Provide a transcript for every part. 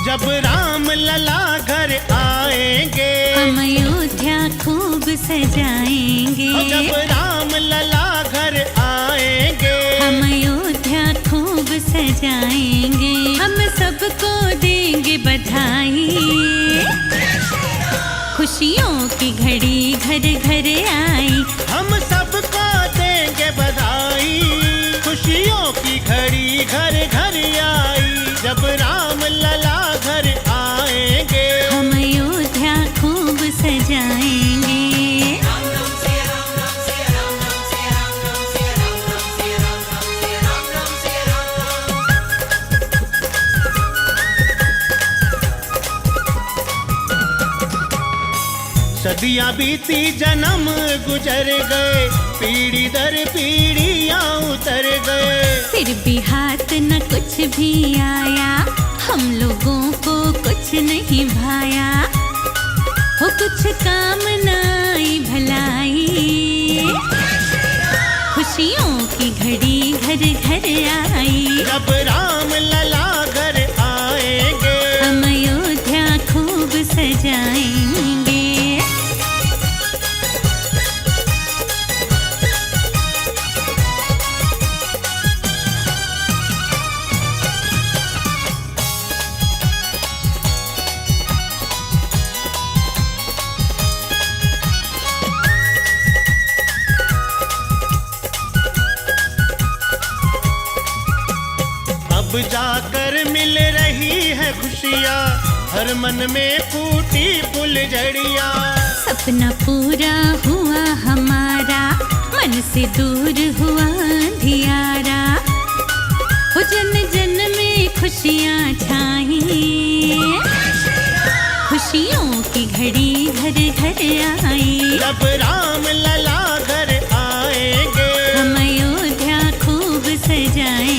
जब राम लला घर आएंगे, हम अयोध्या खूब सजाएंगे। जब राम लला घर आएंगे, हम अयोध्या खूब सजाएंगे। हम सबको देंगे बधाई, खुशियों की घड़ी घर घर आई। हम सबको देंगे बधाई, खुशियों की घड़ी घर घर आई। जब राम लला घर आएंगे, हम अयोध्या खूब सजाएंगे। सदियां बीती जन्म गुजर गए, पीढ़ी दर पीढ़ियां उतर गए, फिर भी हाथ न कुछ भी आया, हम लोगों को कुछ नहीं भाया। हो कुछ काम न आई भलाई, खुशियों की घड़ी घर घर आई। जब राम लला घर आएंगे, हम अयोध्या खूब सजाएंगे। अब जाकर मिल रही है खुशियाँ, हर मन में फूटी फुलझड़ियाँ। सपना पूरा हुआ हमारा, मन से दूर हुआ अंधियारा। हो जन जन में खुशियाँ छाई, खुशियों की घड़ी घर घर आई। जब राम लला घर आएंगे, हम अयोध्या खूब सजाएंगे।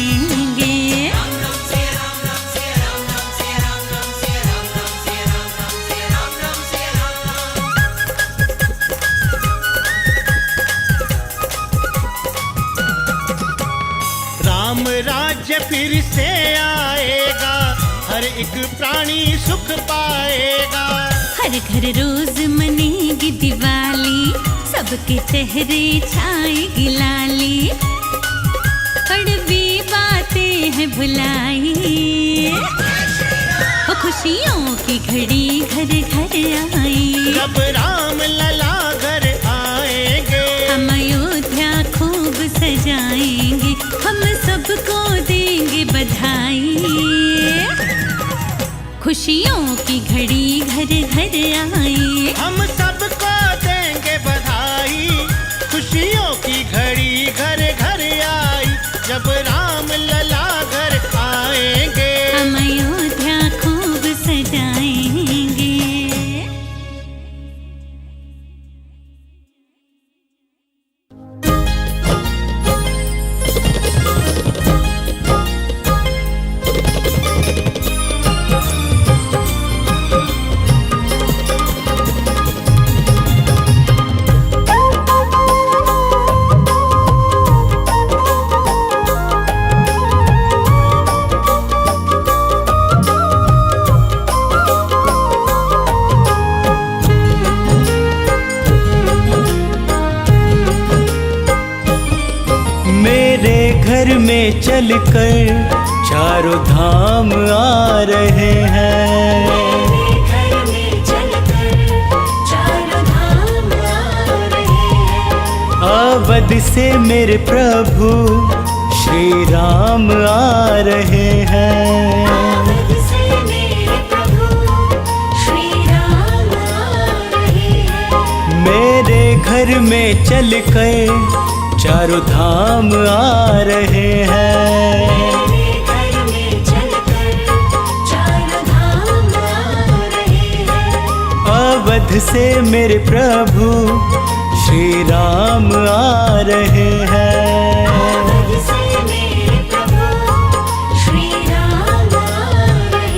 राम राज्य फिर से आएगा, हर एक प्राणी सुख पाएगा। हर घर रोज मनेगी दिवाली, सबके चेहरे छाएगी लाली। कड़वी बातें हैं भुलाई, वो खुशियों की घड़ी घर घर आई। जब राम लला घर आएंगे, हम अयोध्या खूब सजाएंगे। हम सबको देंगे बधाई, खुशियों की घड़ी घर घर आई। हम सबको देंगे बधाई, खुशियों की घड़ी घर घर आई। जब राम लला घर आएंगे, हम अयोध्या खूब सजाएंगे। घर में चलकर चारों धाम आ रहे हैं। घर में चलकर चारों धाम आ रहे हैं। अवध से मेरे प्रभु श्री राम आ रहे हैं। अवध से मेरे प्रभु श्री राम आ रहे हैं। मेरे घर में चलकर चारों धाम आ रहे हैं। मेरे घर में चलकर चारों धाम आ रहे हैं। अवध से मेरे प्रभु श्री राम आ रहे हैं। अवध से मेरे प्रभु श्री राम आ रहे हैं।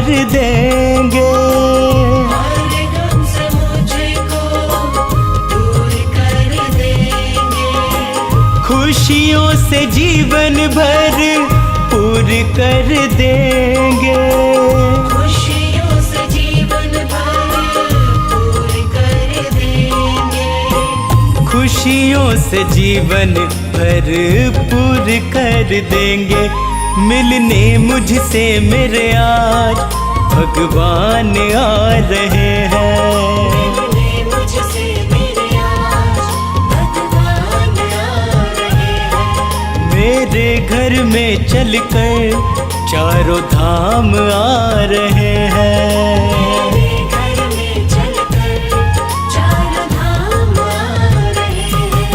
कर देंगे। हर गम से मुझको दूर कर देंगे। खुशियों से जीवन भर पूर कर देंगे। खुशियों से जीवन भर पूर कर देंगे। खुशियों से जीवन भर पूर कर देंगे। मिलने मुझसे मेरे आज भगवान आ रहे हैं। मिलने मुझसे मेरे आज भगवान आ रहे हैं। मेरे घर में चलकर चारों धाम आ रहे हैं। मेरे घर में चलकर चारों धाम आ रहे हैं।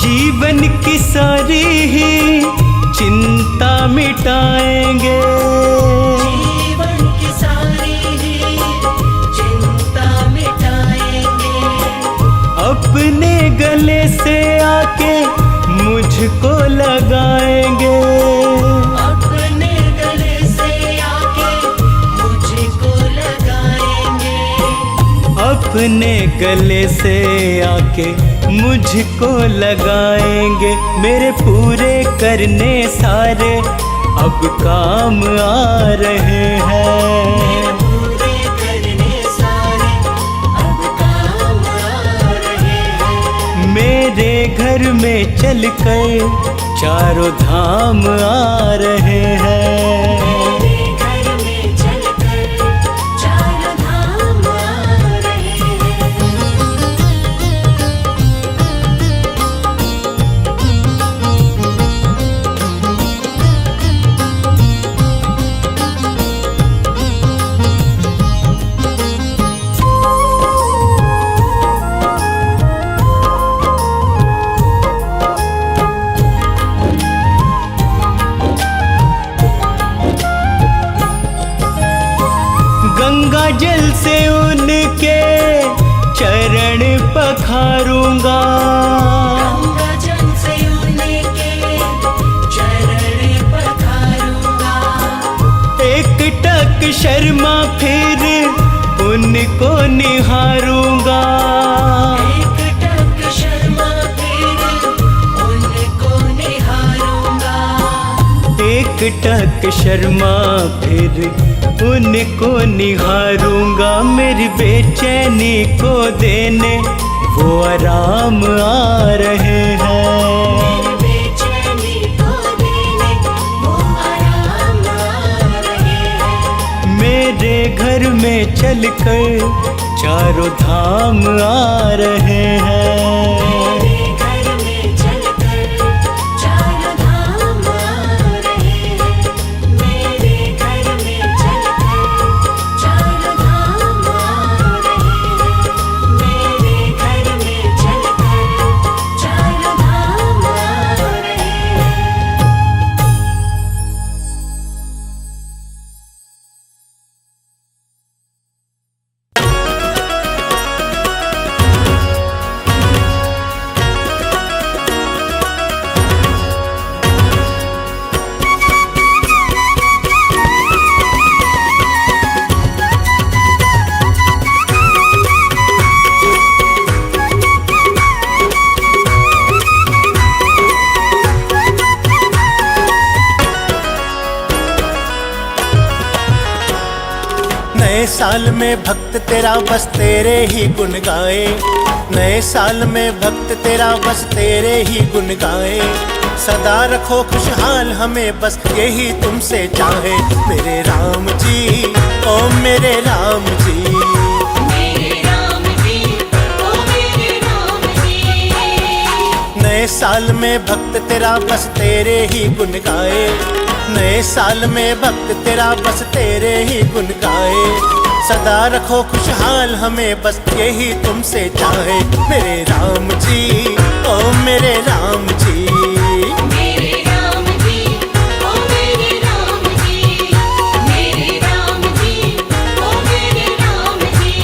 जीवन की सारी ही चिंता मिटाएंगे। जीवन की सारी ही चिंता मिटाएंगे। अपने गले से आके मुझको लगाएंगे। अपने गले से आके मुझको लगाएंगे। अपने गले से आके मुझको लगाएंगे। मेरे पूरे करने सारे अब काम आ रहे हैं। पूरे करने सारे अब काम आ रहे हैं। मेरे घर में चलकर चारों धाम आ रहे हैं। मेरे घर में चलकर चारों धाम आ रहे हैं। गंगा जल से उनके चरण पखारूंगा। गंगा जल से उनके चरण पखारूंगा। एक टक शर्मा फिर उनको निहारूंगा। एक टक शर्मा फिर उनको निहारूंगा। एक टक शर्मा फिर उनको निहारूंगा। मेरी बेचैनी को देने वो आराम आ रहे हैं। बेचैनी को देने वो आराम आ रहे हैं। मेरे घर में चलकर चारों धाम आ रहे हैं। मेरे घर में चलकर चारों धाम आ रहे हैं। मेरे घर में चलकर चारों धाम आ रहे हैं। मेरे घर में चलकर चारों धाम आ रहे हैं। नए साल में भक्त तेरा बस तेरे ही गुण गाए। नए साल में भक्त तेरा बस तेरे ही गुण गाए। सदा रखो खुशहाल हमें बस यही तुमसे चाहे। मेरे राम जी ओ मेरे राम जी। मेरे राम जी ओ मेरे राम जी। नए साल में भक्त तेरा बस तेरे ही गुण गाए। नए साल में भक्त तेरा बस तेरे ही गुण गाए। सदा रखो खुशहाल हमें बस यही तुमसे चाहे मेरे राम जी, ओ मेरे राम जी। मेरे राम जी, ओ मेरे राम जी, मेरे राम जी, ओ मेरे राम जी।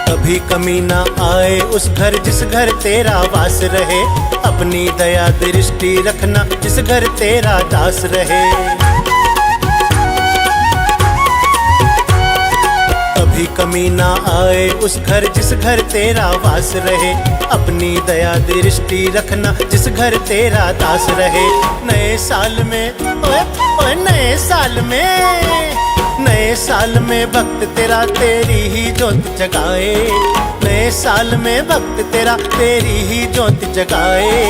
कभी कमी ना आए उस घर जिस घर तेरा वास रहे, अपनी दया दृष्टि रखना जिस घर तेरा दास रहे। कभी कमी ना आए उस घर जिस घर तेरा वास रहे, अपनी दया दृष्टि रखना जिस घर तेरा दास रहे। नए साल में ओए ओए नए साल में, नए साल में भक्त तेरा तेरी ही ज्योत जगाए, नए साल में भक्त तेरा तेरी ही ज्योत जगाए।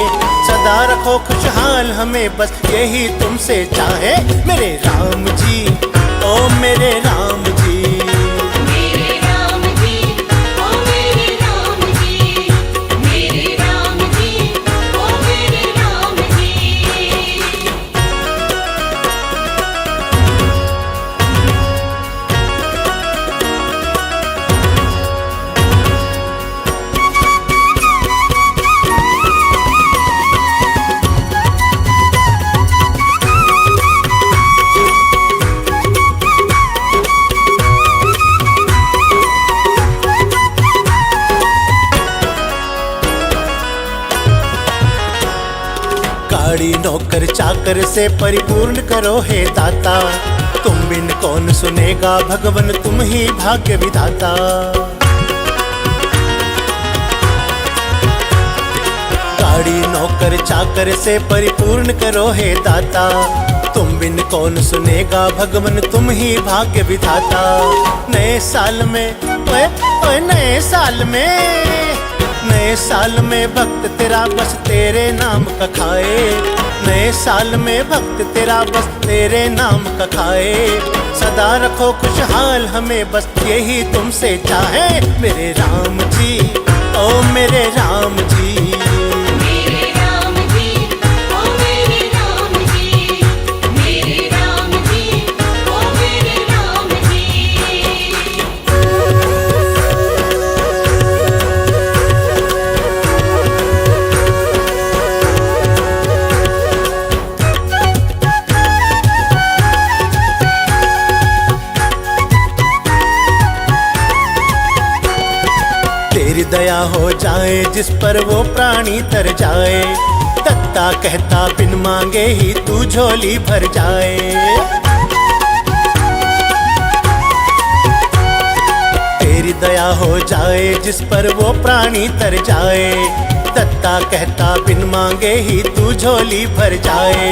सदा रखो खुशहाल हमें बस यही तुमसे चाहे मेरे राम जी, ओ मेरे राम जी। मेरे राम जी, ओ मेरे राम जी, मेरे राम जी, ओ मेरे राम जी। गाड़ी नौकर चाकर से परिपूर्ण करो हे दाता, तुम बिन कौन सुनेगा भगवन तुम ही भाग्य विधाता। गाड़ी नौकर चाकर से परिपूर्ण करो हे दाता, तुम बिन कौन सुनेगा भगवन तुम ही भाग्य विधाता। नए साल में ओए ओए नए साल में, नए साल में भक्त तेरा बस तेरे नाम का खाए, नए साल में भक्त तेरा बस तेरे नाम का खाए। सदा रखो खुशहाल हमें बस यही तुमसे चाहे मेरे राम जी, ओ मेरे राम जी। मेरे राम जी, ओ मेरे राम जी, मेरे राम जी, ओ मेरे राम जी। तेरी दया हो जाए जिस पर वो प्राणी तर जाए, दत्ता कहता बिन मांगे ही तू झोली भर जाए। तेरी दया हो जाए जिस पर वो प्राणी तर जाए, दत्ता कहता बिन मांगे ही तू झोली भर जाए।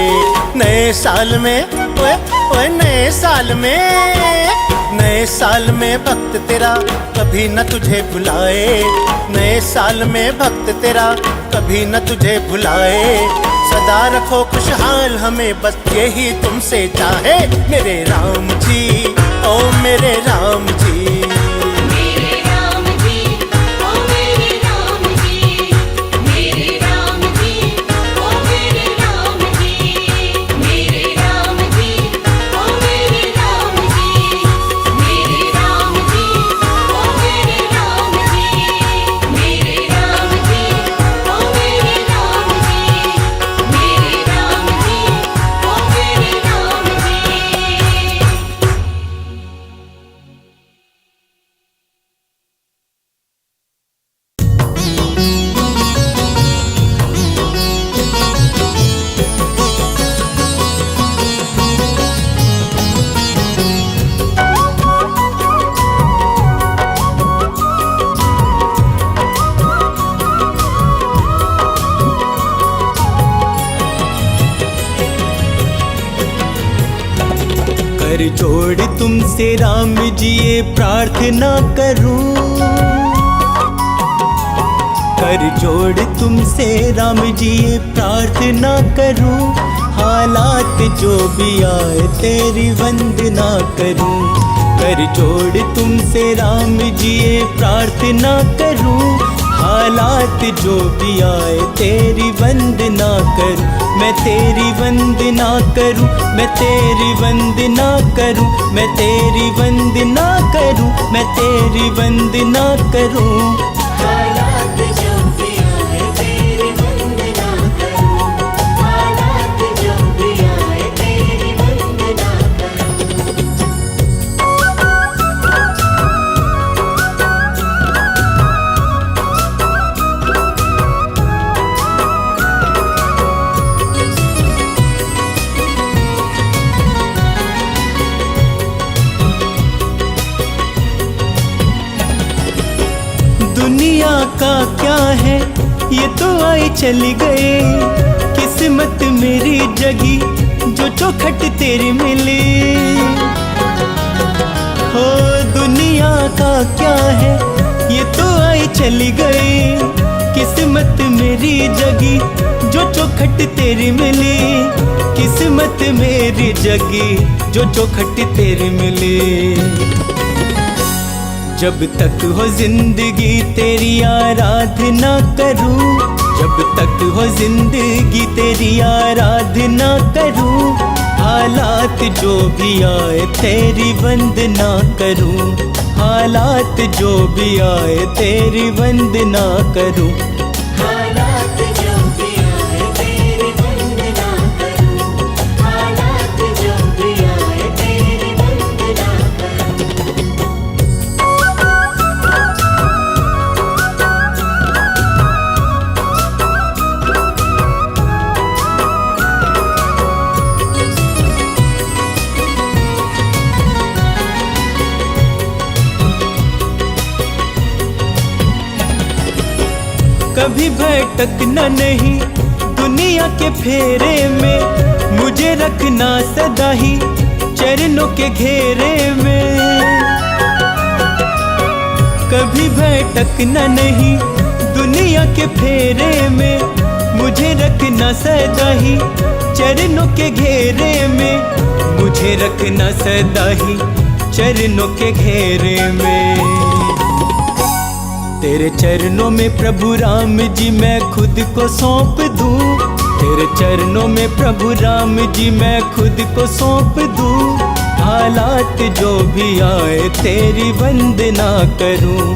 नए साल में ओए ओए नए साल में, नए साल में भक्त तेरा कभी न तुझे भुलाए, नए साल में भक्त तेरा कभी न तुझे भुलाए। सदा रखो खुशहाल हमें बस यही तुमसे चाहे मेरे राम जी, ओ मेरे राम जी। मेरे राम जी, ओ मेरे राम जी, मेरे राम जी, ओ मेरे राम जी, मेरे राम जी, ओ मेरे राम जी, मेरे राम जी, ओ मेरे राम जी, मेरे राम जी, ओ मेरे राम जी, मेरे राम जी, ओ मेरे राम कर जोड़ तुमसे राम जी ये प्रार्थना करूं, कर जोड़ तुमसे राम जी ये प्रार्थना करूं, हालात हालात जो भी आए तेरी वंदना करूं। कर जोड़ तुमसे राम जी ये प्रार्थना करूं। हालात जो भी आए तेरी वंदना करूं। मैं तेरी वंदना करूं, मैं तेरी वंदना करूं, मैं तेरी वंदना करूं, मैं तेरी वंदना करूं। हालात जो भी आए तेरी वंदना करूं। हालात जो भी आए तेरी वंदना करूं। दुनिया का क्या है ये तो आए चली गए। किस्मत मेरी जगी जो चौखट तेरी मिली। हो दुनिया का क्या है ये तो आए चली गई। किस्मत मेरी जगी जो चौखट तेरी मिली। किस्मत मेरी जगी जो चौखट तेरी मिली। जब तक हो जिंदगी तेरी आराधना करूं। जब तक हो जिंदगी तेरी आराधना करूं। हालात जो भी आए तेरी वंदना करूं। हालात जो भी आए तेरी वंदना करूं। हालात जो भी आए तेरी वंदना करूं। हालात जो भी आए तेरी वंदना करूं। कभी भटकना नहीं दुनिया के फेरे में। मुझे रखना सदा ही चरणों के घेरे में। कभी भटकना नहीं दुनिया के फेरे में। मुझे रखना सदा ही चरणों के घेरे में। मुझे रखना सदा ही चरणों के घेरे में। तेरे चरणों में प्रभु राम जी मैं खुद को सौंप दूं। तेरे चरणों में प्रभु राम जी मैं खुद को सौंप दूं। हालात जो भी आए तेरी वंदना करूं।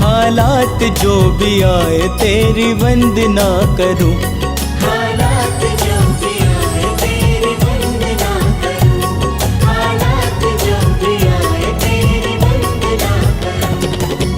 हालात जो भी आए तेरी वंदना करूं। हालात जो भी आए तेरी वंदना करूं। हालात जो भी आए तेरी वंदना करूं।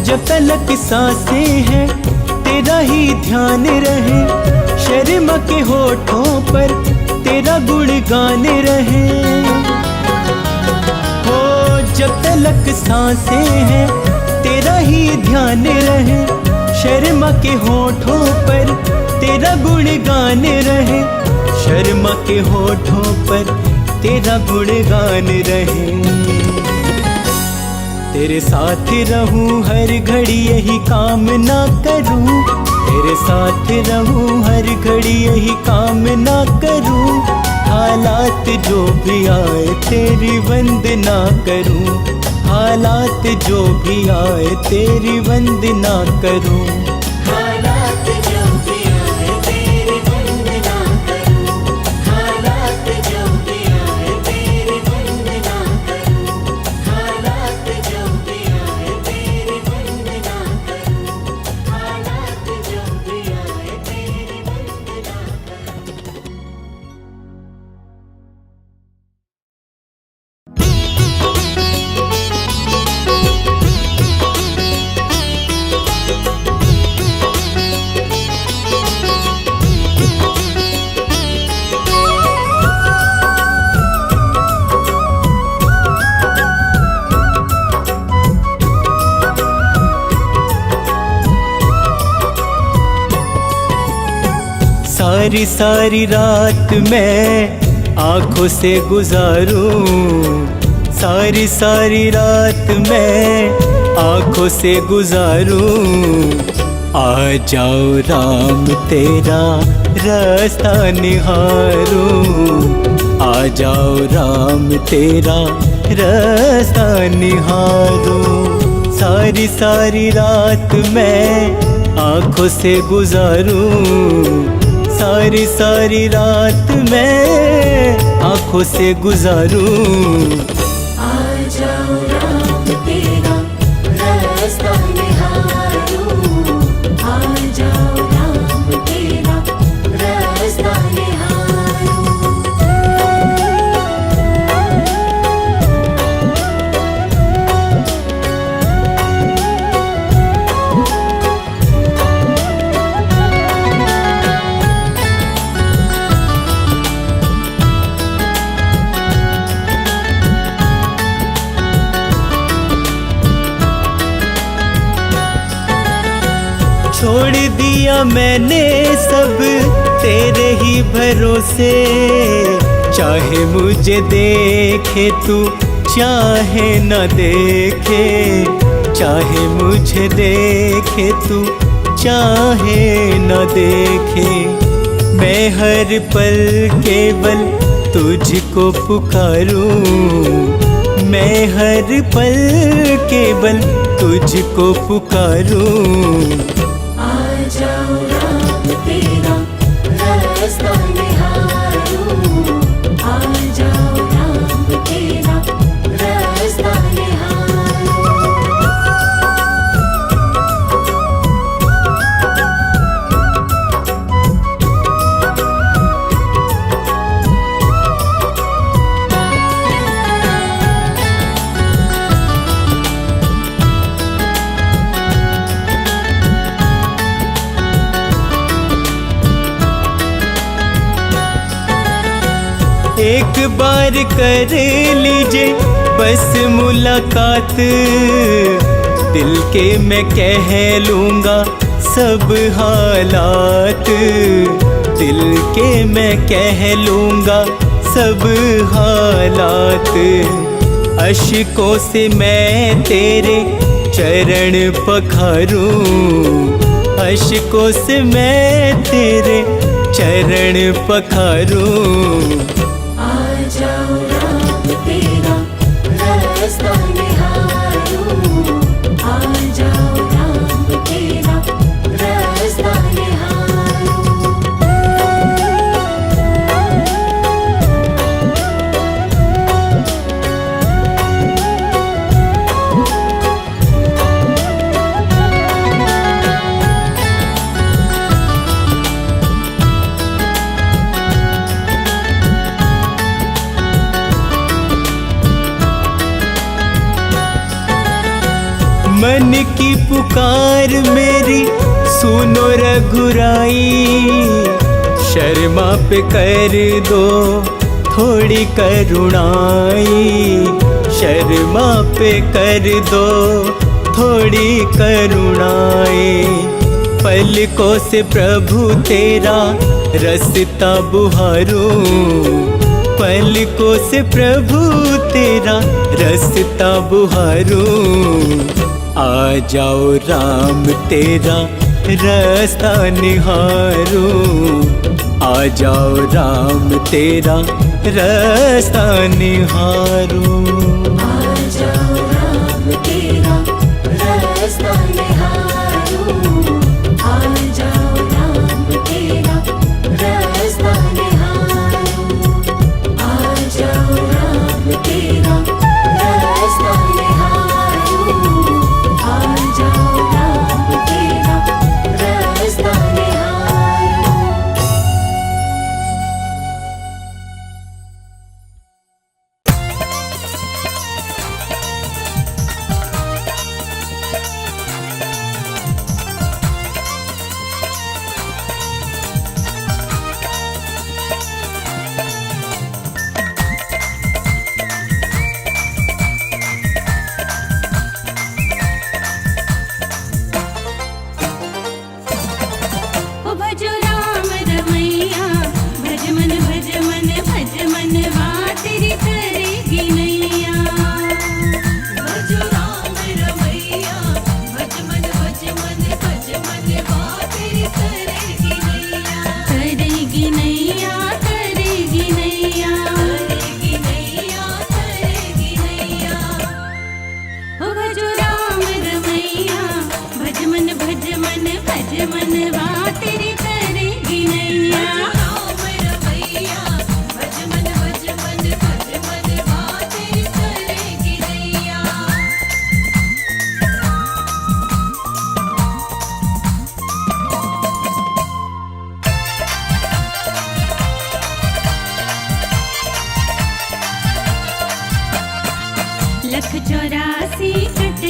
जब तलक सांसें हैं तेरा ही ध्यान रहे। शर्मा के होठों पर तेरा गुणगान रहे। हो जब तलक सांसें हैं तेरा ही ध्यान रहे। शर्मा के होठों पर तेरा गुणगान रहे। शर्मा के होठों पर तेरा गुणगान रहे। तेरे साथ रहूं हर घड़ी यही कामना करूं। तेरे साथ रहूं हर घड़ी यही कामना करूं। हालात जो भी आए तेरी वंदना करूं। हालात जो भी आए तेरी वंदना करूं। हालात जो भी आए तेरी वंदना करूं। हालात जो भी आए तेरी वंदना करूं। हालात जो भी आए तेरी वंदना करूं। हालात जो भी आए तेरी वंदना करूं। सारी सारी रात मैं आँखों से गुजारूं, सारी सारी रात मैं आँखों से गुजारूं। आ जाओ राम तेरा रास्ता निहारूं, आ जाओ राम तेरा रास्ता निहारूं। सारी सारी रात मैं आँखों से गुजारूं, सारी सारी रात मैं आँखों से गुजारूं। आ जाओ राम तेरा रास्ता निहारूं, आ जाओ राम तेरा रास्ता निहारूं। छोड़ दिया मैंने सब तेरे ही भरोसे, चाहे मुझे देखे तू चाहे न देखे, चाहे मुझे देखे तू चाहे न देखे। मैं हर पल केवल तुझको पुकारूं, मैं हर पल केवल तुझको पुकारूं। आ जाओ राम तेरा रास्ता निहारूं, आ जाओ राम तेरा रास्ता निहारूं। एक बार कर लीजिए बस मुलाकात, दिल के मैं कह लूँगा सब हालात, दिल के मैं कह लूँगा सब हालात। अश्कों से मैं तेरे चरण पखारूं, अश्कों से मैं तेरे चरण पखारूं। आ जाओ राम तेरा रास्ता निहारूं, आ जाओ राम तेरा रास्ता निहारूं। मन की पुकार मेरी सुनो रघुराई, शर्मा पे कर दो थोड़ी करुणाई, शर्मा पे कर दो थोड़ी करुणाई। पलकों से प्रभु तेरा रास्ता बुहारूं, पलकों से प्रभु तेरा रास्ता बुहारूं। आ जाओ राम तेरा रास्ता निहारूं, आ जाओ राम तेरा रास्ता निहारूं। आ जाओ राम तेरा रास्ता निहारूं, आ जाओ राम तेरा रास्ता निहारूं, आ जाओ राम तेरा रास्ता निहारूं, आ जाओ राम तेरा रास्ता निहारूं।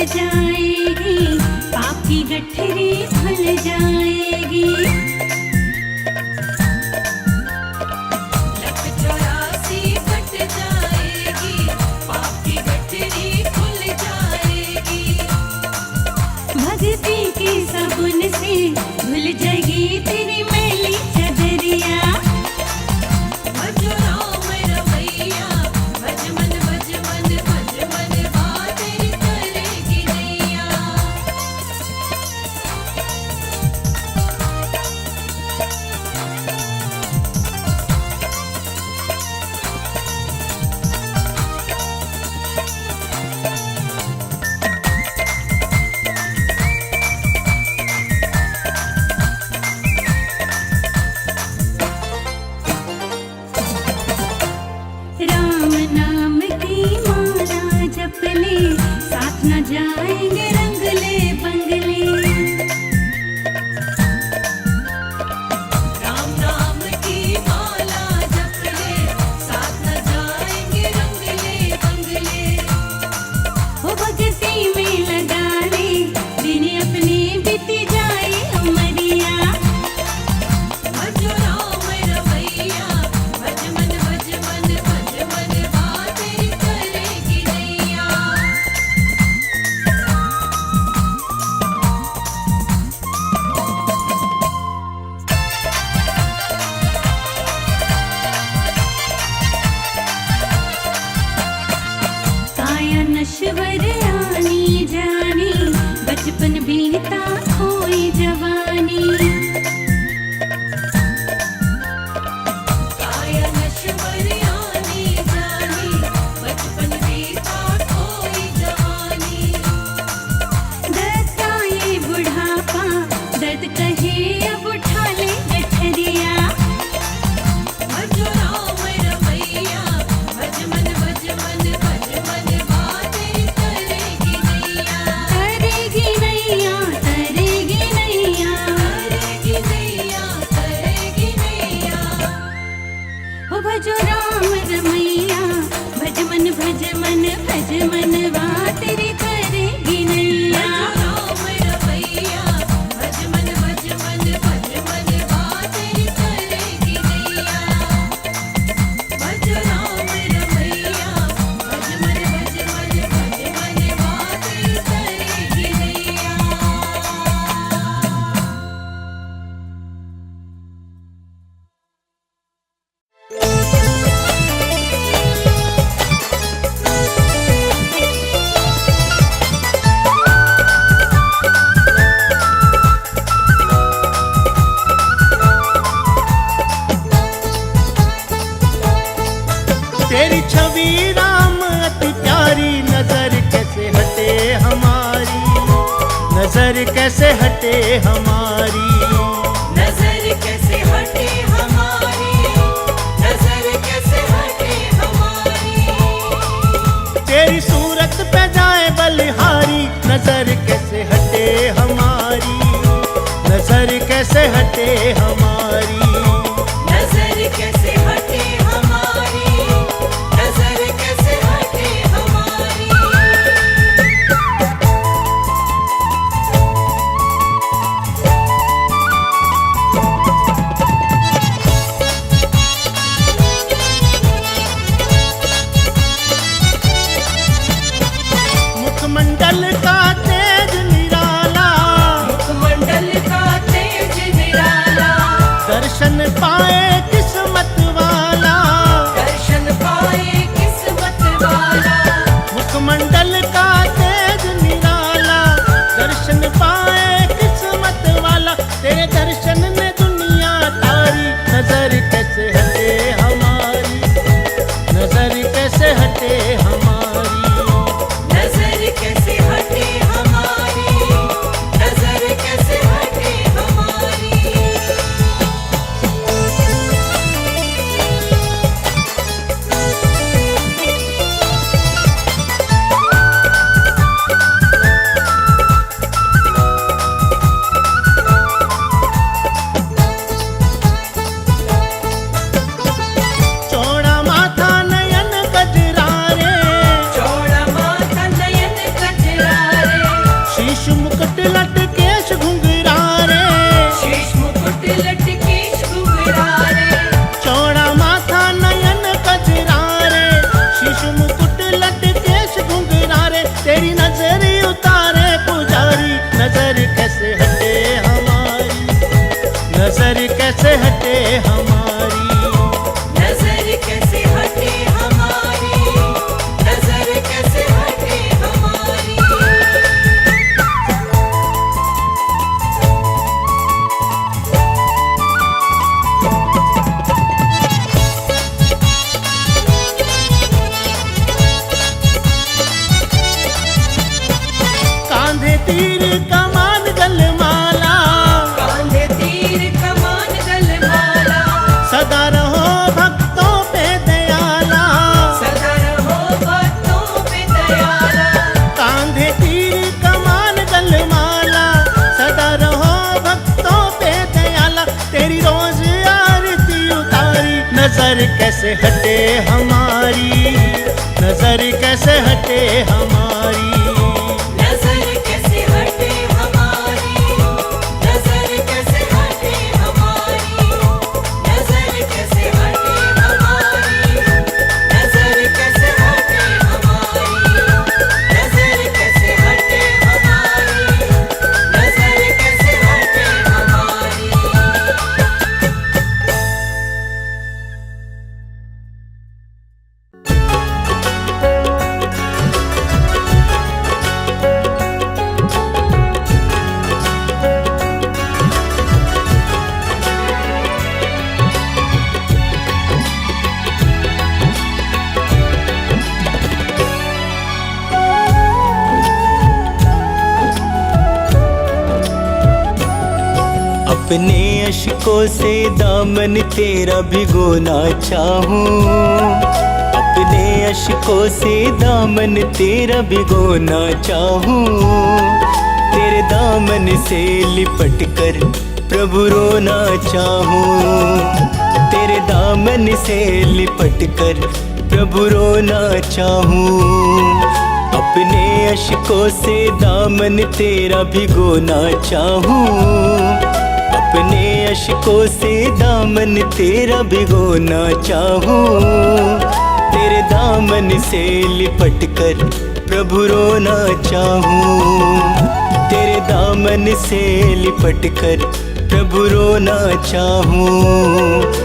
जाएगी, पाप की गठरी खुल जाएगी। लख 84 कट जाएगी, पाप की गठरी खुल जाएगी। भक्ति की साबुन से धुल जाएगी तेरी मैली चदरिया। भज राम रमैया, भज मन भज मन भज मन बात तेरी करेगी नैया। राम नाम की माला जप ले, साथ न जाएंगे रंगले बंगले। राम नाम की माला जप ले, साथ न जाएंगे रंगले बंगले। वो भक्ति में लगा ले, दिन अपने बीत जाए अमरिया। भज राम रमैया, भज मन भज मन भज मन बात तेरी करेगी नैया। काया नश्वर आनी जानी, बचपन बीता खोई जवानी। काया नश्वर आनी जानी, बचपन बीता खोई जवानी। दर्द का ये बुढ़ापा, दर्द कहे अब उठा ले गठरिया। भज राम रमैया, भज मन भज मन भज मन बात तेरी करेगी नैया। तरेगी नैया, तरेगी नैया। करेगी नैया, करेगी नैया। ओ भजो राम रमैया, भज मन भज मन भज मन वा तेरी करेगी नैया। राम रमैया, भज मन भज मन भज मन बात तेरी करेगी नैया। भज राम रमैया, भज मन भज मन भज मन बात तेरी करेगी नैया। तेरी छवि राम अति प्यारी, नजर कैसे हटे हमारी, नजर कैसे हटे हमारी। नजर कैसे हटे हमारी, नजर कैसे हटे हमारी। तेरी सूरत पे जाए बलिहारी, नजर कैसे हटे हमारी, नजर कैसे हटे हमारी। नजर कैसे हटे हमारी, नजर कैसे हटे हमारी। मुखमंडल का तेज निराला, मुखमंडल का तेज निराला, दर्शन पाए किस्मत वाला। दर्शन पाए किस्मत वाला। मुखमंडल का तेज निराला, दर्शन पाए किस्मत वाला। तेरे दर्शन ने दुनिया तारी, नजर कैसे हटे हमारी, नजर कैसे हटे हमारी। नजर कैसे हटे हमारी, नजर कैसे हटे हमारी। चौड़ा माथा नयन गजरा रे, नजर कैसे हटे हमारी, नजर कैसे हटे हमारी। नजर कैसे हटे हमारी, नजर कैसे हटे हमारी, नजर कैसे हटे हमारी, नजर कैसे हटे हमारी, नजर कैसे हटे हमारी, नजर कैसे हटे हमारी। अपने अश्कों से दामन तेरा भिगोना चाहूं, अपने अश्कों से दामन तेरा भिगोना चाहूं। तेरे दामन से लिपट कर प्रभु रोना चाहूं, तेरे दामन से लिपट कर प्रभु रोना चाहूं। अपने अश्कों से दामन तेरा भिगोना चाहूं, अपने अश्कों से दामन तेरा भिगोना चाहूं। तेरे दामन से लिपट कर प्रभु रोना चाहूं, तेरे दामन से लिपट कर प्रभु रोना चाहूं।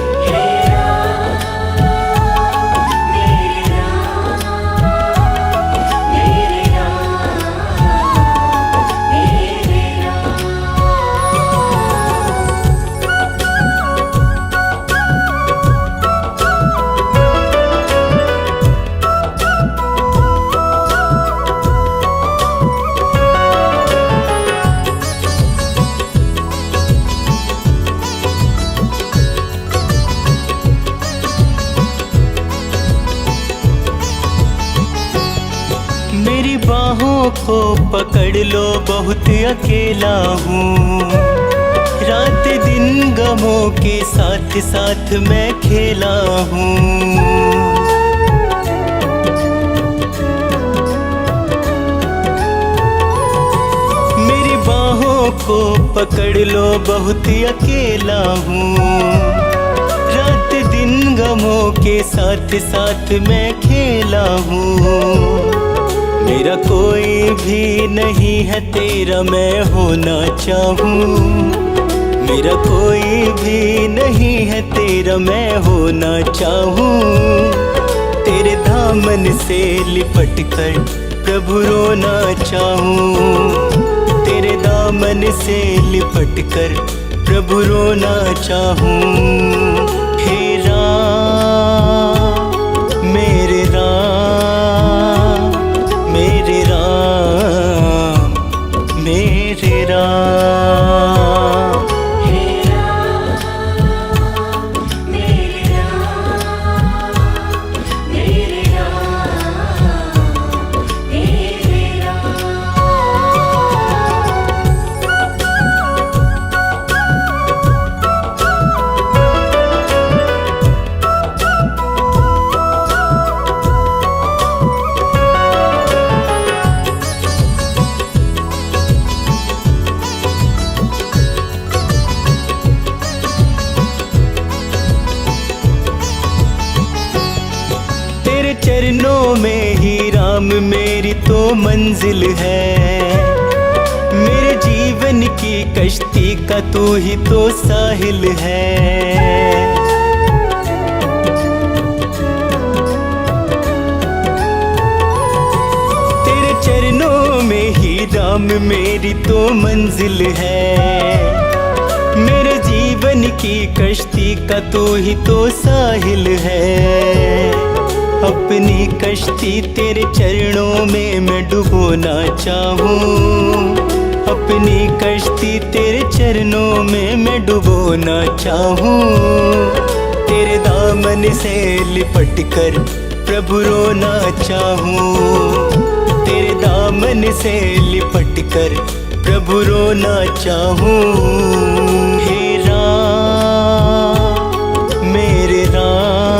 मेरी बाहों को पकड़ लो, बहुत अकेला हूँ। रात दिन गमों के साथ साथ मैं खेला हूँ। मेरी बाहों को पकड़ लो, बहुत अकेला हूँ। रात दिन गमों के साथ साथ मैं खेला हूँ। मेरा कोई भी नहीं है तेरा मैं होना चाहूँ, मेरा कोई भी नहीं है तेरा मैं होना चाहूँ। तेरे दामन से लिपट कर प्रभु रोना चाहूँ, तेरे दामन से लिपट कर प्रभु रोना चाहूँ। हे राम मेरे राम, मेरे राम मेरे राम। हे राम मेरे राम, मेरे राम मेरे राम। तेरे चरणों में ही राम मेरी तो मंजिल है। मेरे जीवन की कश्ती का तू ही तो साहिल है। तेरे चरणों में ही राम मेरी तो मंजिल है। मेरे जीवन की कश्ती का तू ही तो साहिल है। अपनी कश्ती तेरे चरणों में मैं डुबोना चाहूँ, अपनी कश्ती तेरे चरणों में मैं डुबोना चाहूँ। तेरे दामन से लिपट कर प्रभु रोना चाहूँ, तेरे दामन से लिपट कर प्रभु रोना चाहूँ। हे राम मेरे राम,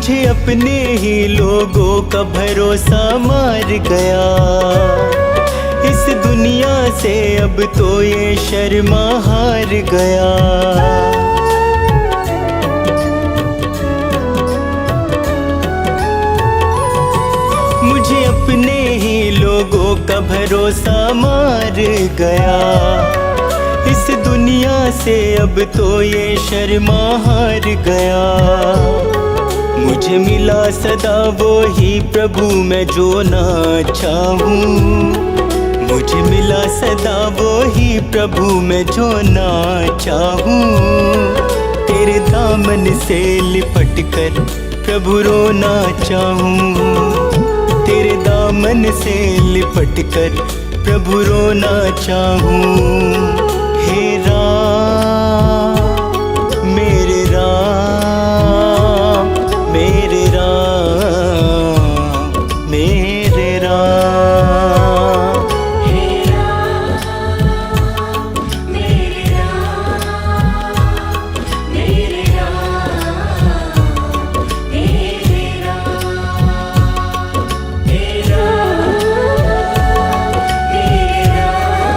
मुझे अपने ही लोगों का भरोसा मार गया। इस दुनिया से अब तो ये शर्मा हार गया। मुझे अपने ही लोगों का भरोसा मार गया। इस दुनिया से अब तो ये शर्मा हार गया। मुझे मिला सदा वो ही प्रभु मैं जो ना चाहूं। मुझे मिला सदा वो ही प्रभु मैं जो ना चाहूं। तेरे दामन से लिपट कर प्रभु रोना चाहूं। तेरे दामन से लिपट कर प्रभु रोना चाहूं। हे राम मेरे राम मेरे राम मेरे राम। हे राम मेरे राम मेरे राम मेरे राम। हे राम मेरे राम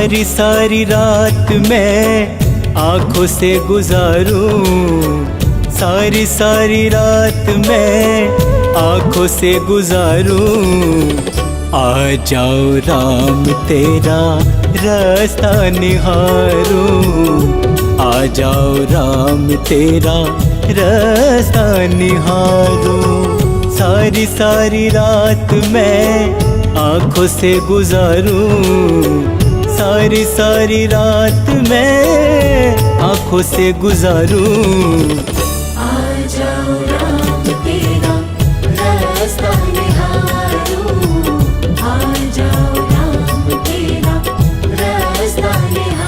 सारी सारी रात मैं आंखों से गुजारूं, सारी सारी रात मैं आंखों से गुजारूं। आ जाओ राम तेरा रास्ता निहारूं, आ जाओ राम तेरा रास्ता निहारूं। सारी सारी रात मैं आंखों से गुजारूं, सारी सारी रात मैं आंखों से गुजारूं। आ जाओ राम तेरा रास्ता निहारूं, आ जाओ राम तेरा रास्ता निहारूं।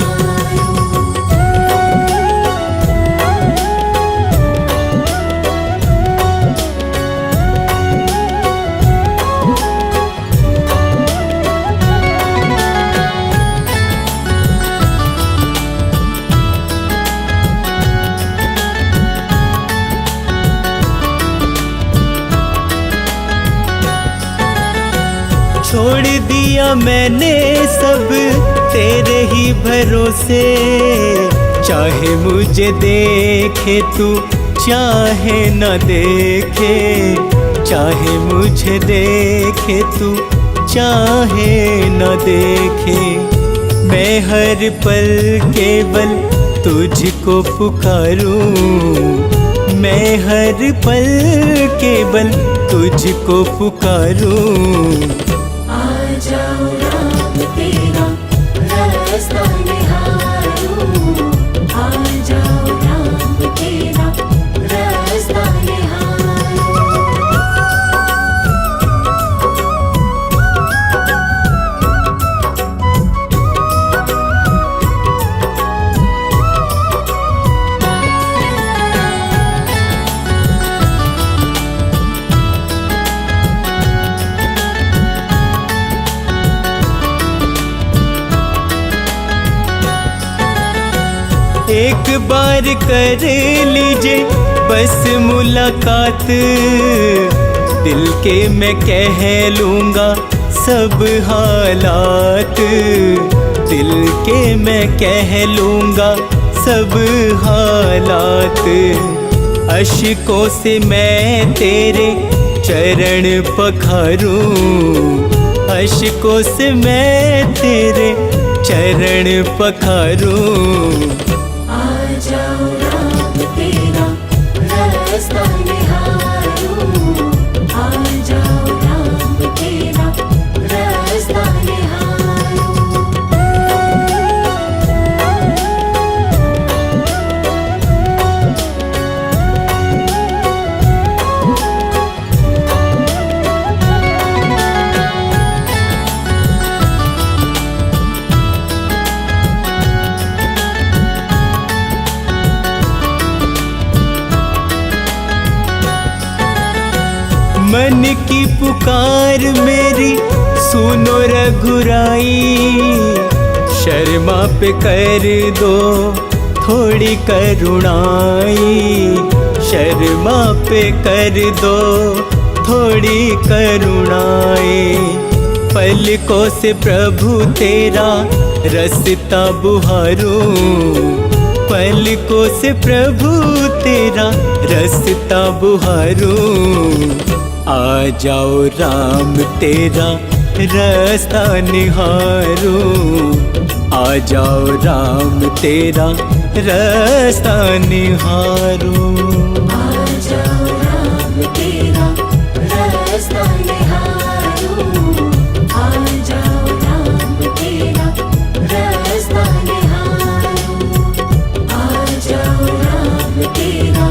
छोड़ दिया मैंने सब तेरे ही भरोसे, चाहे मुझे देखे तू चाहे न देखे, चाहे मुझे देखे तू चाहे न देखे। मैं हर पल केवल तुझको पुकारूं, मैं हर पल केवल तुझको पुकारूं। आ जाओ राम तेरा रास्ता निहारूं, आ जाओ राम तेरा रास्ता निहारूं। एक बार कर लीजिए बस मुलाकात, दिल के मैं कह लूँगा सब हालात, दिल के मैं कह लूँगा सब हालात। अश्कों से मैं तेरे चरण पखारूं, अश्कों से मैं तेरे चरण पखारूं। आ जाओ राम तेरा रास्ता निहारूं, आ जाओ राम तेरा रास्ता निहारूं। मन की पुकार मेरी सुनो रघुराई, शर्मा पे कर दो थोड़ी करुणाई, शर्मा पे कर दो थोड़ी करुणाई। पलकों से प्रभु तेरा रास्ता बुहारूं, पलकों से प्रभु तेरा रास्ता बुहारूं। आ जाओ राम तेरा रास्ता निहारूं, आ जाओ राम तेरा रास्ता निहारूं। आ जाओ राम तेरा रास्ता निहारूं, आ जाओ राम तेरा रास्ता निहारूं, आ जाओ राम तेरा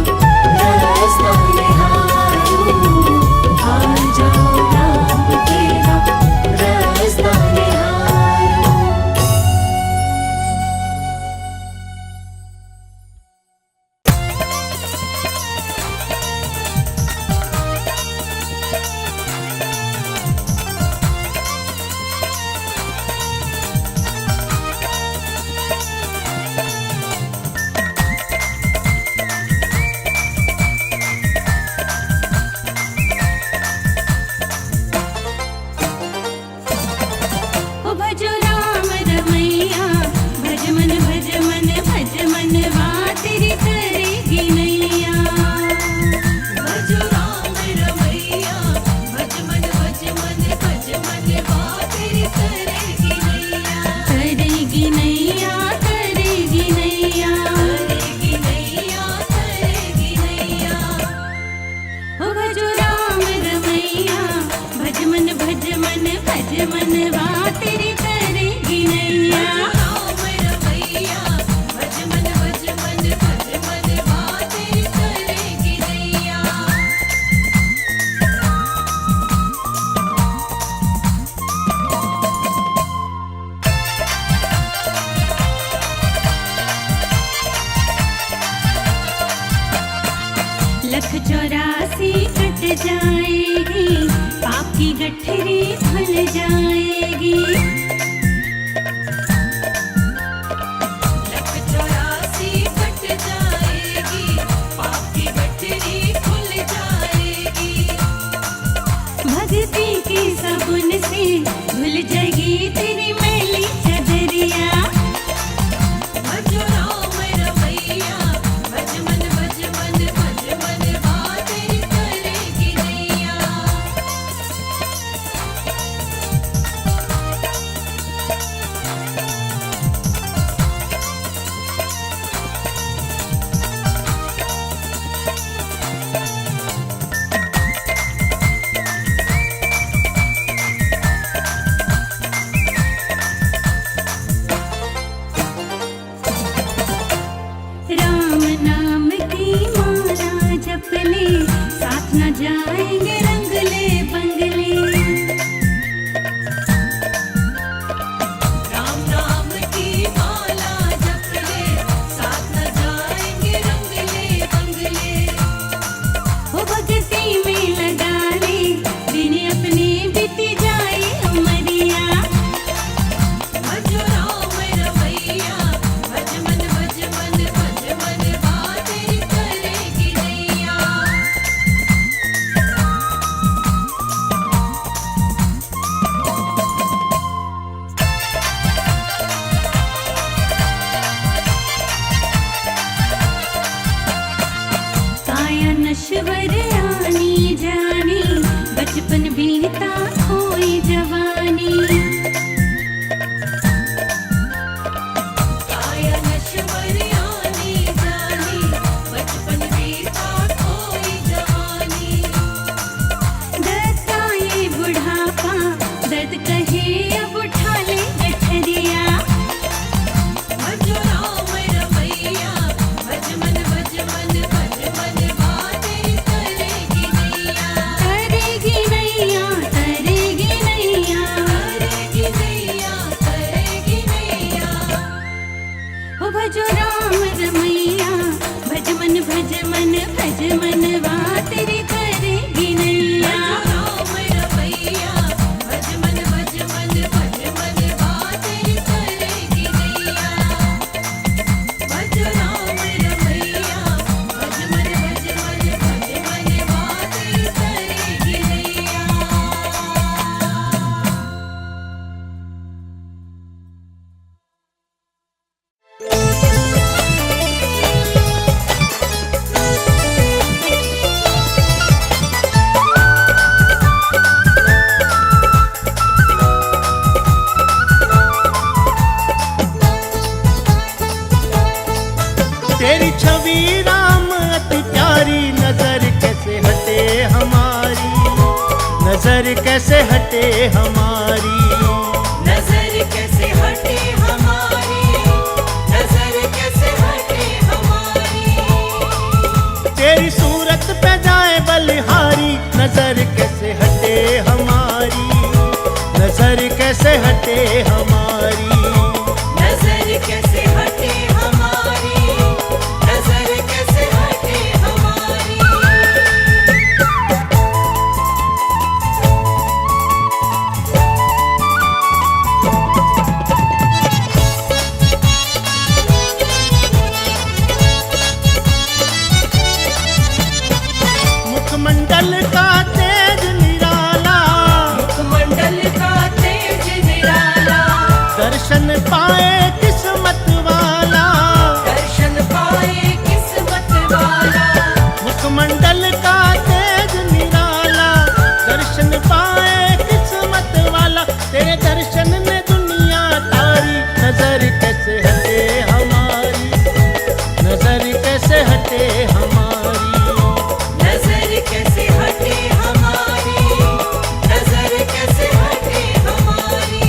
रास्ता निहारूं, आ जाओ राम तेरा रास्ता निहारूं। लख 84 कट जाएगी, पाप की गठरी खुल जाएगी। लख 84 कट जाएगी, पाप की गठरी खुल जाएगी। भक्ति की साबुन से धुल जाएगी तेरी मैली चदरिया। भज राम रमैया, भज मन भज मन भज मन बातें करेगी नैया। राम नाम की माला जप ले, साथ न जाएंगे रंगले बंगले। राम नाम की माला जप ले, साथ न जाएंगे रंगले बंगले। वो भक्ति में लगा ले, दिन अपने बीती जाए उमरिया। भज राम रमैया, भज मन भज मन भज मन बातें करेगी नैया। काया नश्वर आनी जानी, बचपन बीता खोई जवानी। काया नश्वर आनी जानी, बचपन बीता खोई जवानी। दर्द का ये बुढ़ापा, दर्द कहे अब उठा ले गठरिया। भज राम रमैया, भज मन भज मन भज मन बातें करेगी नैया। करेगी नैया, करेगी नैया। करेगी नैया, करेगी नैया। ओ भजो राम रमैया, भज मन भज मन भज मन वा तेरी करेगी नैया। राम रमैया, भज मन भज मन भज मन बातें करेगी नैया। भज राम रमैया, भज मन भज मन भज मन बातें करेगी नैया। तेरी छवि राम अति प्यारी, नजर कैसे हटे हमारी, नजर कैसे हटे हमारी। नजर कैसे हटे हमारी, नजर कैसे हटे हमारी। तेरी सूरत पे जाए बलिहारी, नजर कैसे हटे हमारी, नजर कैसे हटे हमारी। नजर कैसे हटे हमारी, नजर कैसे हटे हमारी। मुखमंडल का तेज निराला, मुखमंडल का तेज निराला, दर्शन पाए किस्मत वाला। दर्शन पाए किस्मत वाला। मुखमंडल का तेज निराला, दर्शन पाए किस्मत वाला। तेरे दर्शन ने दुनिया तारी, नजर कैसे हटे हमारी, नजर कैसे हटे हमारी। नजर कैसे हटे हमारी, नजर कैसे हटे हमारी।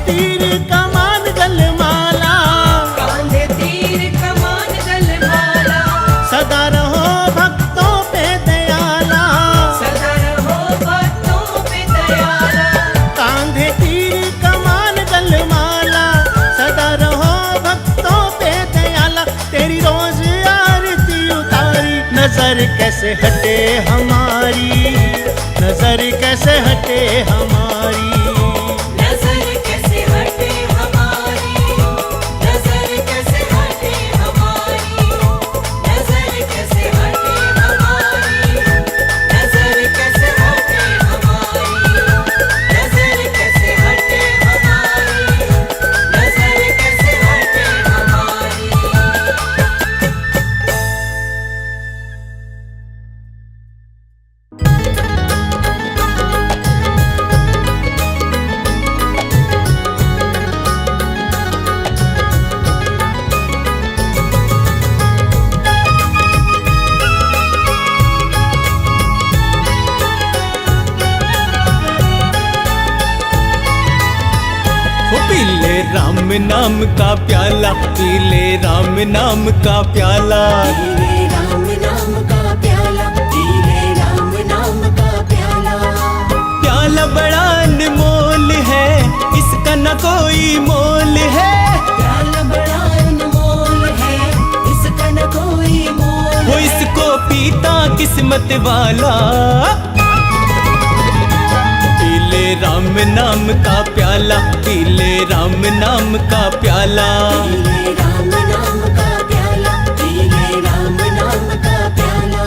तीर कमान गलमाला, कांधे तीर कमान गलमाला, सदा रहो भक्तों पे दयाला। सदा रहो भक्तों पे दयाला। कांधे तीर कमान गलमाला, सदा रहो भक्तों पे दयाला। तेरी रोज आरती उतारी, नजर कैसे हटे हमारी, नजर कैसे हटे हमारी। नजर कैसे हटे हमारी, नजर कैसे हटे हमारी, नजर कैसे हटे हमारी, नजर कैसे हटे हमारी, नजर कैसे हटे हमारी, नजर कैसे हटे हमारी। वो पीले राम नाम का प्याला, पीले राम नाम का प्याला। पीले राम नाम का प्याला, पीले राम नाम का प्याला। प्याला बड़ा अनमोल है, इसका न कोई मोल है। प्याला बड़ा अनमोल है, इसका न कोई मोल वो है। इसको पीता किस्मत वाला। पीले राम नाम का प्याला, पीले राम नाम का प्याला। पीले राम नाम का प्याला, पीले राम नाम का प्याला।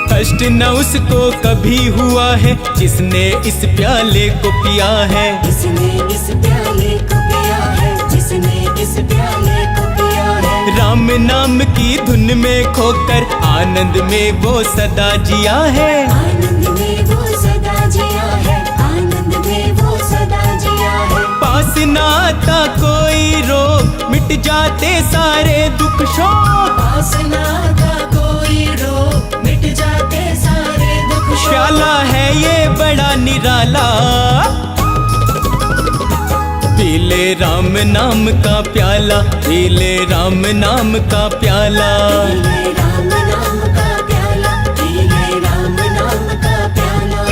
कष्ट न उसको कभी हुआ है, जिसने इस प्याले को पिया है। जिसने इस प्याले को पिया है, जिसने इस प्याले को पिया है। राम नाम की धुन में खोकर आनंद में वो सदा जिया है। आनंद में वो सदा जिया है, आनंद में वो सदा जिया है। पास ना आता कोई रोग, मिट जाते सारे दुख शोक। वासना का कोई रोग, मिट जाते सारे दुख शोक। प्याला है ये बड़ा निराला। पीले राम नाम का प्याला, पीले राम नाम का प्याला। पीले राम नाम का प्याला, पीले राम नाम का प्याला।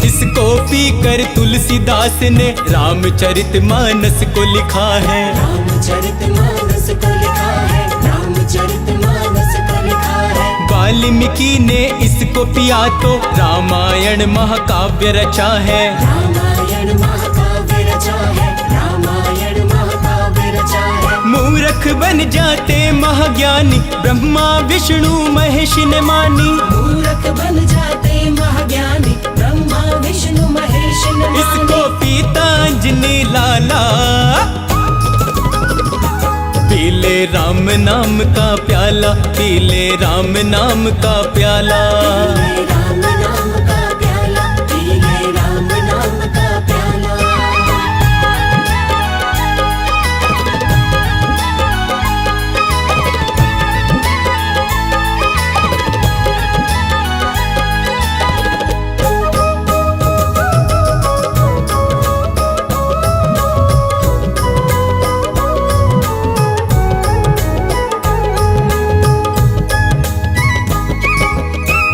इसको पीकर तुलसीदास ने रामचरितमानस को लिखा है। रामचरितमानस को लिखा है, रामचरितमानस को लिखा है। वाल्मीकि ने इसको पिया तो रामायण महाकाव्य रचा है। रामायण महाकाव्य रचा है, रामायण महाकाव्य रचा है। मूर्ख बन जाते महाज्ञानी, ब्रह्मा विष्णु महेश ने मानी। मूर्ख बन जाते महाज्ञानी, ब्रह्मा विष्णु महेश ने मानी। इसको पीतांजलि लाला। पीले राम नाम का प्याला, पीले राम नाम का प्याला। पीले राम नाम का प्याला, पीले राम नाम का प्याला।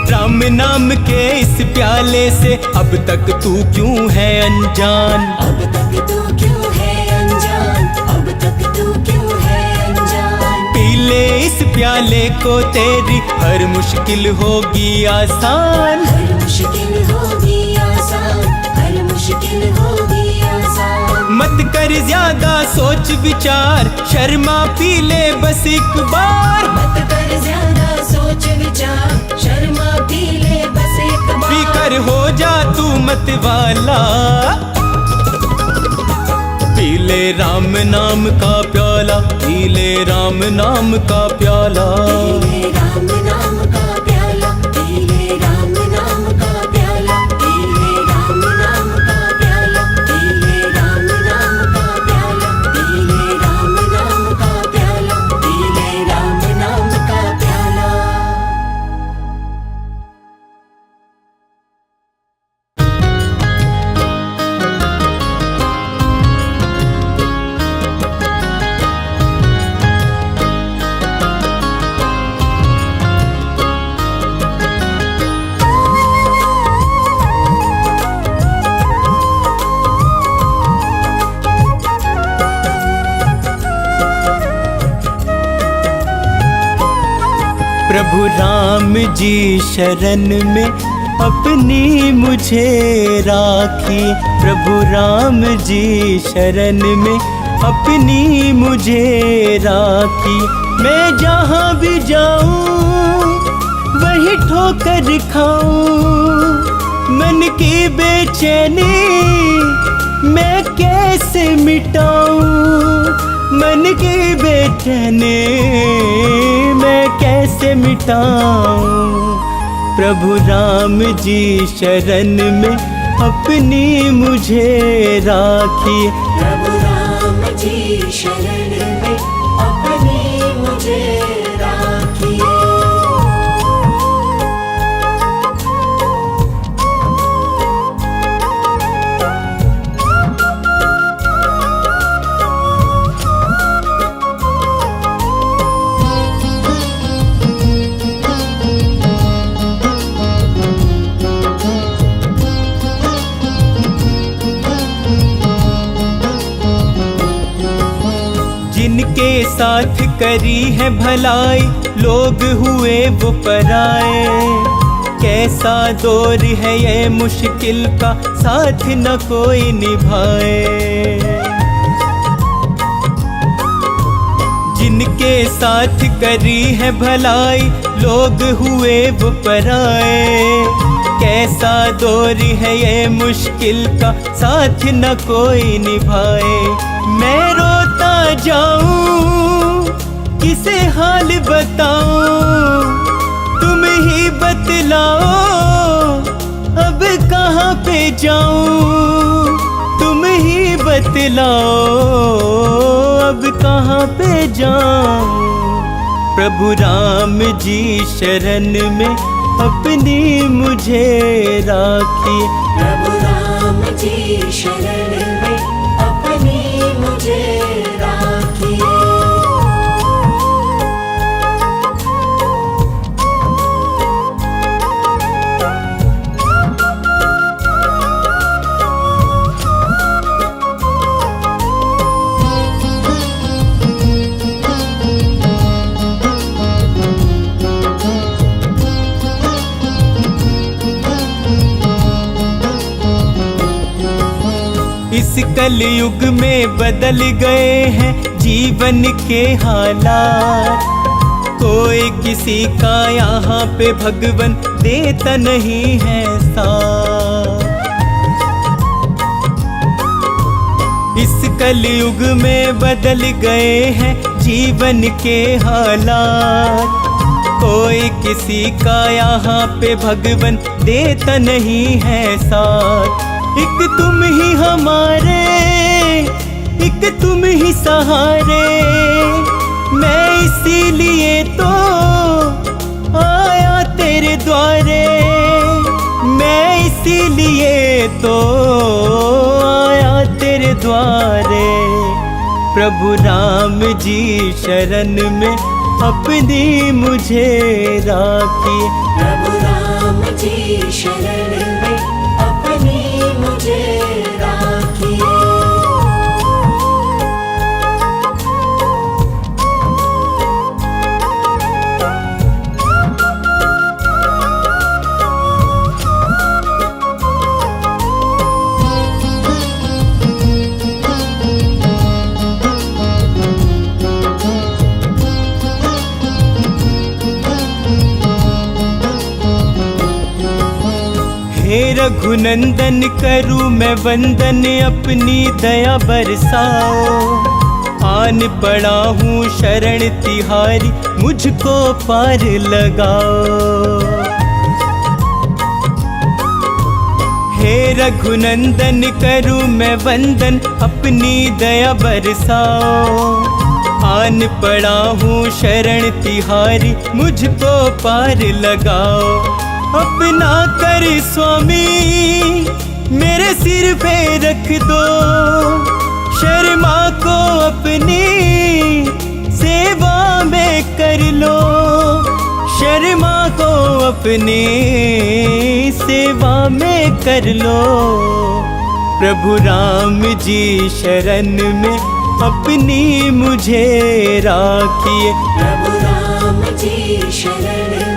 राम नाम के इस प्याले से अब तक तू क्यों है अनजान। अब तक तू क्यों है अनजान, अब तक तू क्यों है अनजान। पी ले इस प्याले को, तेरी हर मुश्किल होगी आसान। हर मुश्किल होगी आसान, मत कर ज्यादा सोच विचार, शर्मा पी ले बस एक बार। मत कर ज्यादा सोच विचार, शर्मा पी ले बस एक बार। पी कर हो जा तू मत वाला, पी ले राम नाम का प्याला, पी ले राम नाम का प्याला। पी ले राम नाम का प्याला, पी ले राम नाम का प्याला, पी ले राम नाम का प्याला, पी ले राम नाम का प्याला, पी ले राम नाम का प्याला, पी ले राम नाम का प्याला। प्रभु राम जी शरण में अपनी मुझे राखी, प्रभु राम जी शरण में अपनी मुझे राखी। मैं जहाँ भी जाऊँ वही ठोकर खाऊं, मन की बेचैनी मैं कैसे मिटाऊं, मन की बेचैनी मैं कैसे मिटाऊं। प्रभु राम जी शरण में अपनी मुझे राखी, प्रभु राम जी शरण में अपनी मुझे राखी। जिनके साथ करी है भलाई लोग हुए वो पराए, कैसा दौर है ये मुश्किल का साथ न कोई निभाए। जिनके साथ करी है भलाई लोग हुए वो पराए, कैसा दौर है ये मुश्किल का साथ न कोई निभाए। मैं रोता जाऊं किसे हाल बताऊं, तुम ही बतलाओ अब कहाँ पे जाऊं, तुम ही बतलाओ अब कहाँ पे जाऊं। प्रभु राम जी शरण में अपनी मुझे राखी, प्रभु राम जी शरण में अपनी मुझे राखी। इस कलयुग में बदल गए हैं जीवन के हालात, कोई किसी का यहाँ पे भगवन देता नहीं है साथ। इस कलयुग में बदल गए हैं जीवन के हालात, कोई किसी का यहाँ पे भगवन देता नहीं है साथ। एक तुम ही हमारे, एक तुम ही सहारे, मैं इसीलिए तो आया तेरे द्वारे, मैं इसीलिए तो आया तेरे द्वारे। प्रभु राम जी शरण में अपनी मुझे राखी, प्रभु राम जी शरण में अपनी मुझे राखी। हे रघुनंदन करूँ मैं वंदन, अपनी दया बरसाओ। आन पड़ा हूँ शरण तिहारी, मुझको पार लगाओ। हे रघुनंदन करूँ मैं वंदन, अपनी दया बरसाओ। आन पड़ा हूँ शरण तिहारी, मुझको पार लगाओ। अपना कर स्वामी मेरे सिर पे रख दो, शर्मा को अपनी सेवा में कर लो। शर्मा को अपनी सेवा में कर लो। प्रभु राम जी शरण में अपनी मुझे राखिए। प्रभु राम जी शरण